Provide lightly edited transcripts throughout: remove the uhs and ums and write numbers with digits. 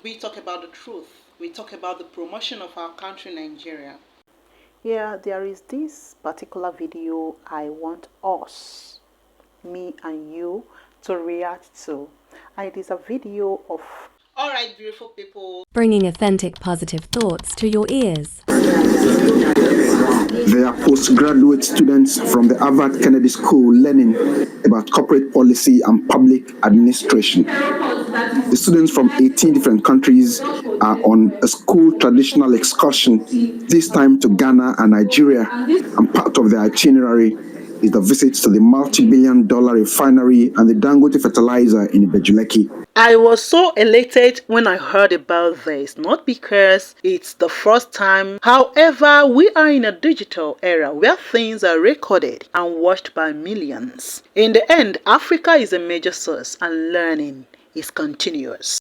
We talk about the truth. We talk about the promotion of our country, Nigeria. Yeah, there is this particular video I want us, me and you, to react to. And it is a video of... All right, beautiful people. Bringing authentic positive thoughts to your ears. They are postgraduate students from the Harvard Kennedy School learning about corporate policy and public administration. The students from 18 different countries are on a school traditional excursion, this time to Ghana and Nigeria, and part of their itinerary is the visit to the multi-billion-dollar refinery and the Dangote fertilizer in Ibejuleki. I was so elated when I heard about this, not because it's the first time. However, we are in a digital era where things are recorded and watched by millions. In the end, Africa is a major source and learning is continuous.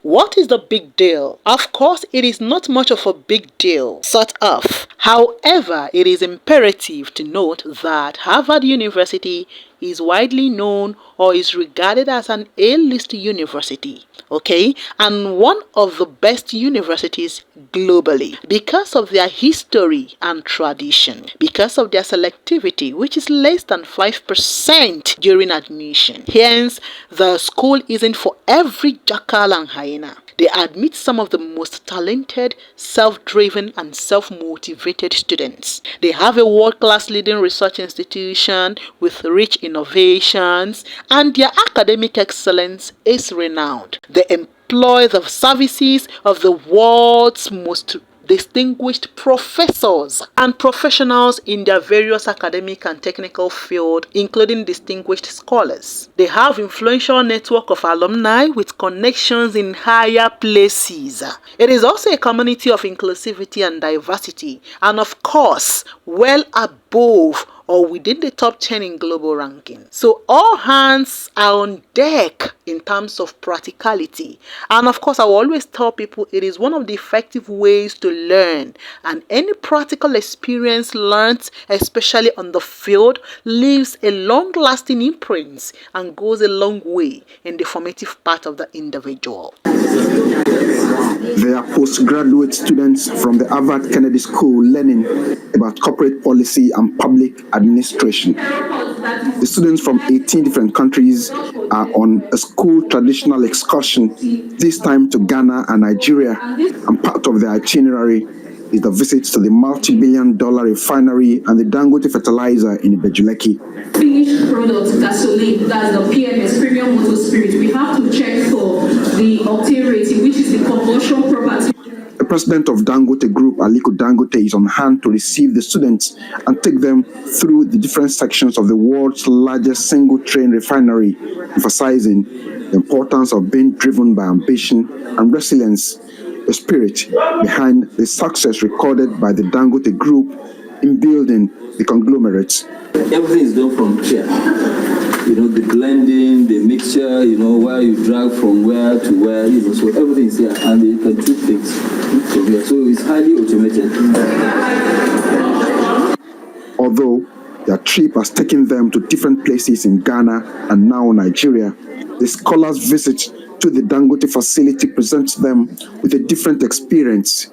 What is the big deal? Of course, it is not much of a big deal, sort of. However, it is imperative to note that Harvard University is widely known or is regarded as an A-list university, okay, and one of the best universities globally because of their history and tradition, because of their selectivity, which is less than 5% during admission. Hence, the school isn't for every jackal and hyena. They admit some of the most talented, self-driven and self-motivated students. They have a world-class leading research institution with rich innovations, and their academic excellence is renowned. They employ the services of the world's most distinguished professors and professionals in their various academic and technical fields, including distinguished scholars. They have influential network of alumni with connections in higher places. It is also a community of inclusivity and diversity, and of course, well above or within the top 10 in global ranking. So all hands are on deck in terms of practicality. And of course, I will always tell people it is one of the effective ways to learn. And any practical experience learned, especially on the field, leaves a long-lasting imprint and goes a long way in the formative part of the individual. They are postgraduate students from the Harvard Kennedy School learning about corporate policy and public administration. The students from 18 different countries are on a school traditional excursion, this time to Ghana and Nigeria, and part of their itinerary is the visit to the multi-billion-dollar refinery and the Dangote fertilizer in Ibejuleki. Finished product gasoline, that's the PMS, premium motor spirit, we have to check for the octane rating, which is the combustion property. The president of Dangote Group, Aliko Dangote, is on hand to receive the students and take them through the different sections of the world's largest single-train refinery, emphasizing the importance of being driven by ambition and resilience, the spirit behind the success recorded by the Dangote Group in building the conglomerates. Everything is done from here. You know, the blending, the mixture, you know, where you drag from where to where, you know, so everything is here and you can treat things from here. So it's highly automated. Although their trip has taken them to different places in Ghana and now Nigeria, the scholars' visit to the Dangote facility presents them with a different experience.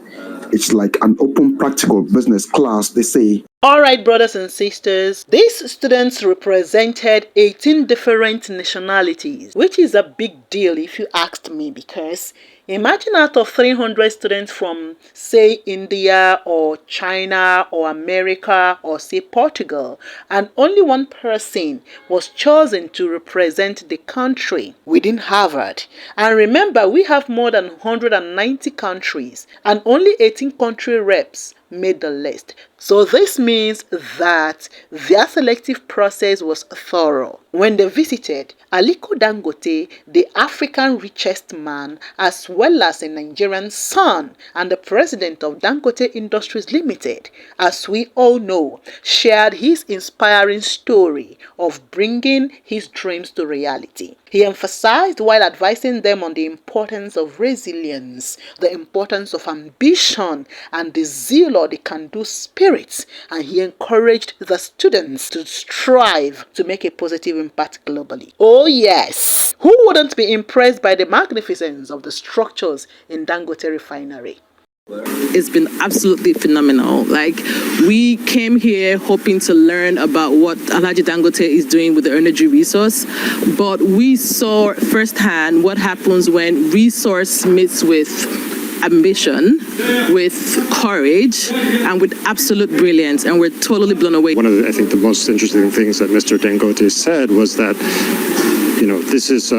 It's like an open practical business class, they say. All right, brothers and sisters, these students represented 18 different nationalities, which is a big deal if you asked me, because imagine out of 300 students from, say, India or China or America or, say, Portugal, and only one person was chosen to represent the country within Harvard. And remember, we have more than 190 countries, and only 18 country reps made the list. So this means that their selective process was thorough. When they visited, Aliko Dangote, the African richest man, as well as a Nigerian son and the president of Dangote Industries Limited, as we all know, shared his inspiring story of bringing his dreams to reality. He emphasized while advising them on the importance of resilience, the importance of ambition, and the zeal or the can-do spirit, and he encouraged the students to strive to make a positive impact globally. Oh yes, who wouldn't be impressed by the magnificence of the structures in Dangote Refinery? It's been absolutely phenomenal. Like, we came here hoping to learn about what Alhaji Dangote is doing with the energy resource, but we saw firsthand what happens when resource meets with ambition, with courage, and with absolute brilliance, and we're totally blown away. One of the, I think the most interesting things that Mr. Dangote said was that, you know, this is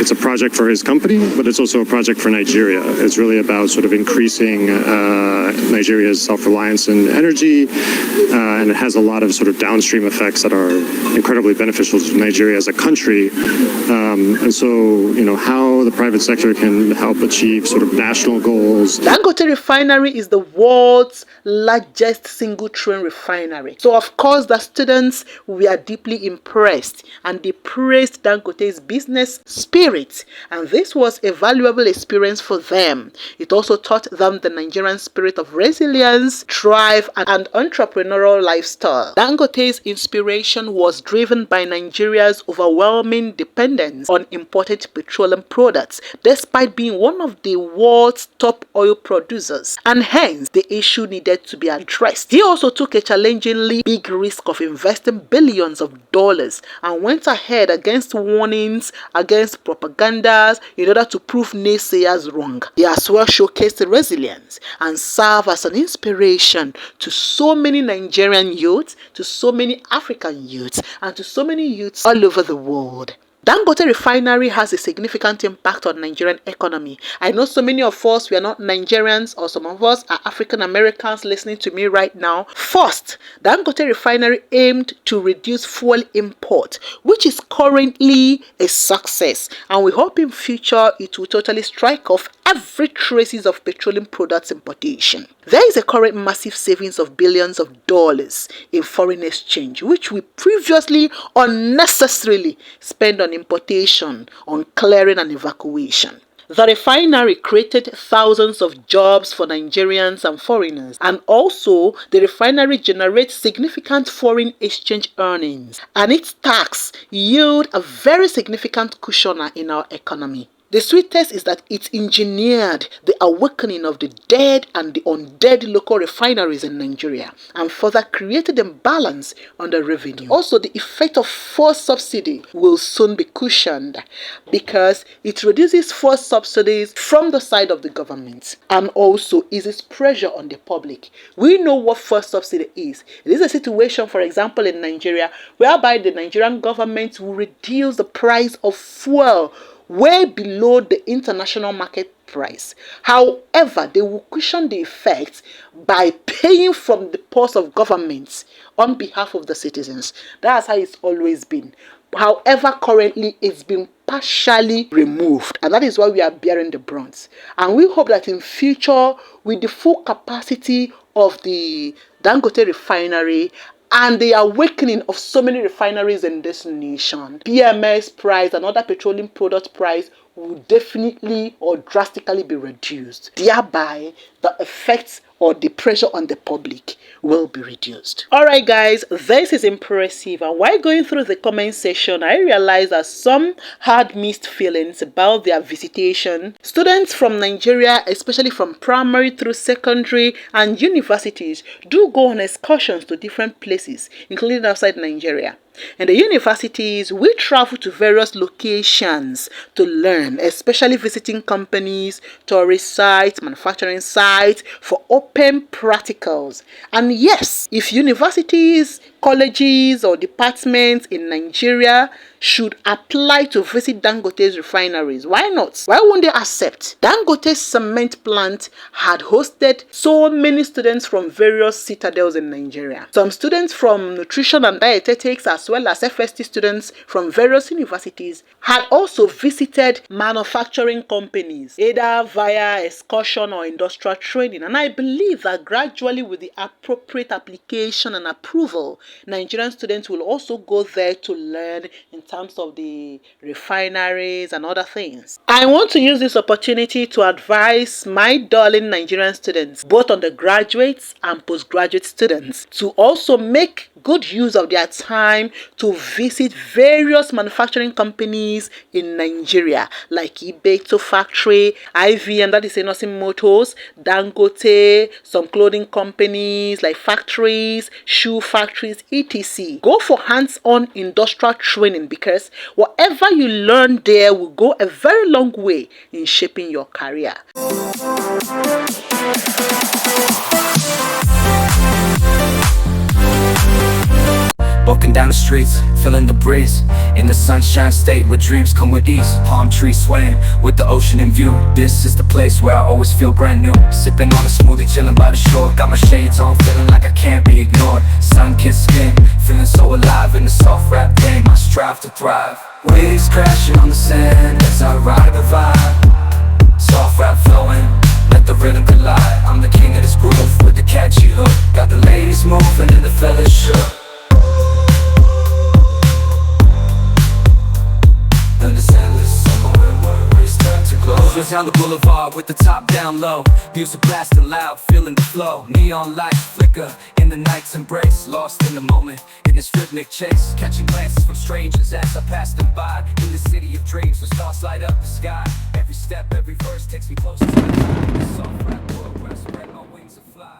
it's a project for his company, but it's also a project for Nigeria. It's really about sort of increasing Nigeria's self-reliance in energy, and it has a lot of sort of downstream effects that are incredibly beneficial to Nigeria as a country. And so, you know, how the private sector can help achieve sort of national goals. Dangote Refinery is the world's largest single train refinery. So of course the students were deeply impressed and they praised Dangote's business spirit, and this was a valuable experience for them. It also taught them the Nigerian spirit of resilience, drive, and entrepreneurial lifestyle. Dangote's inspiration was driven by Nigeria's overwhelming dependence on imported petroleum products, despite being one of the world's top oil producers, and hence the issue needed to be addressed. He also took a challengingly big risk of investing billions of dollars and went ahead against warnings, against propagandas, in order to prove naysayers wrong. He as well showcased resilience and served as an inspiration to so many Nigerian youths, to so many African youths, and to so many youths all over the world. Dangote Refinery has a significant impact on Nigerian economy. I know so many of us, we are not Nigerians, or some of us are African Americans listening to me right now. First, Dangote Refinery aimed to reduce fuel import, which is currently a success, and we hope in future it will totally strike off every traces of petroleum products importation. There is a current massive savings of billions of dollars in foreign exchange, which we previously unnecessarily spent on importation, on clearing and evacuation. The refinery created thousands of jobs for Nigerians and foreigners, and also the refinery generates significant foreign exchange earnings, and its tax yield a very significant cushion in our economy. The sweetest is that it engineered the awakening of the dead and the undead local refineries in Nigeria, and further created imbalance on the revenue. Also, the effect of fuel subsidy will soon be cushioned because it reduces fuel subsidies from the side of the government and also eases pressure on the public. We know what fuel subsidy is. It is a situation, for example, in Nigeria, whereby the Nigerian government will reduce the price of fuel way below the international market price. However, they will cushion the effects by paying from the purse of governments on behalf of the citizens. That's how it's always been. However, currently it's been partially removed, and that is why we are bearing the brunt. And we hope that in future, with the full capacity of the Dangote Refinery and the awakening of so many refineries in this nation, PMS price and other petroleum product price will definitely or drastically be reduced. Thereby, the effects or the pressure on the public will be reduced. Alright guys, this is impressive, and while going through the comment section, I realized that some had mixed feelings about their visitation. Students from Nigeria, especially from primary through secondary and universities, do go on excursions to different places, including outside Nigeria. In the universities, we travel to various locations to learn, especially visiting companies, tourist sites, manufacturing sites for open practicals. And yes, if universities colleges or departments in Nigeria should apply to visit Dangote's refineries. Why not? Why won't they accept? Dangote's cement plant had hosted so many students from various citadels in Nigeria. Some students from nutrition and dietetics, as well as FST students from various universities, had also visited manufacturing companies, either via excursion or industrial training. And I believe that gradually, with the appropriate application and approval, Nigerian students will also go there to learn in terms of the refineries and other things. I want to use this opportunity to advise my darling Nigerian students, both undergraduates and postgraduate students, to also make good use of their time to visit various manufacturing companies in Nigeria, like Ibeto Factory, IV, and that is Enosin Motors, Dangote, some clothing companies like factories, shoe factories, etc. Go for hands-on industrial training, because whatever you learn there will go a very long way in shaping your career. Walking down the streets, feeling the breeze, in the sunshine state where dreams come with ease. Palm trees swaying with the ocean in view. This is the place where I always feel brand new. Sipping on a smoothie, chilling by the shore. Got my shades on, feeling like I can't be ignored. Sun-kissed skin, feeling so alive in the soft rap game. I strive to thrive. Waves crashing on the sand as I ride the vibe. Soft rap flowing, let the rhythm collide. I'm the king of this groove with the catchy hook. Got the ladies moving and the fellas shook. Down the boulevard with the top down low, music blasting loud, feeling the flow. Neon lights flicker in the night's embrace, lost in the moment in this rhythmic chase. Catching glances from strangers as I pass them by, in the city of dreams where stars light up the sky. Every step, every verse takes me closer to the soft rap world where I spread my wings and fly.